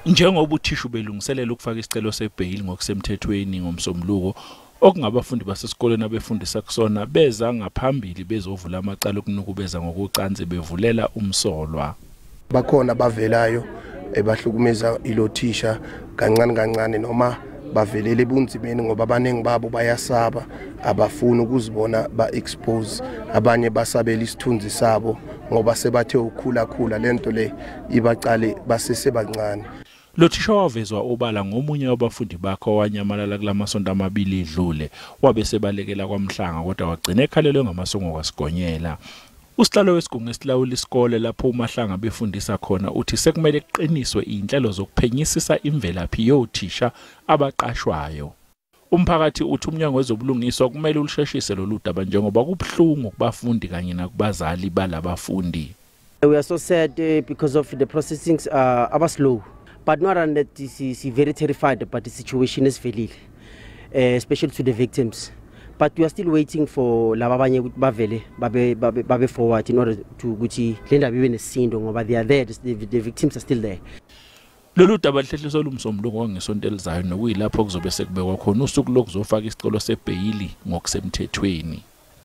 Njengoba uthisha belungiselela ukufaka isicelo sebhayili ngokusemthethweni ngomsombuluko okungabafundi basesikoleni abefundisa kusona beza ngaphambili bezovula amacala okunukubezwa ngokocansi bevulela umsolwa. Bakhona bavelayo ebahlukumeza ilothisha kancane noma bavelele bunzimeni ngoba abaningi babo bayasaba abafuna ukuzibona ba-expose abanye basabela isithunzi sabo ngoba sebathe ukukhula lento le ibaqale basesebancane. Lothisha wavezwa obala ngomunye wabafundi bakhe owanyamalala kulamasonto amabili edlule wabe sebalekela KwaMhlanga kodwa wagcina ekhalelwe ngamasongo kasigonyela. Usihlalo wesigungu esilawula isikole lapho uMhlanga befundisa khona uthi sekumele kuqiniswe inhlelo zokuphenyisisa imvelaphi yothisha abaqashwayo. Umphakathi uthi umnyango wezobulungiswa kumele ulisheshise lolu daba njengoba kubhlungu kubafundi kanye nakubazali balabafundi. We are so sad because of the processings are slow, but not that this is very terrified about the situation is very especially to the victims. But we are still waiting for labanye bavele babe forward in order to ukuthi lenda bibe nesindo ngoba they are there, the victims are still there. Lolu daba lihlehliswa lumsombuluko ngesonto elizayo nokuyilapho kuzobe sekubekwa khona usuku lokuzofaka isicelo sebhayili ngokusemthethweni.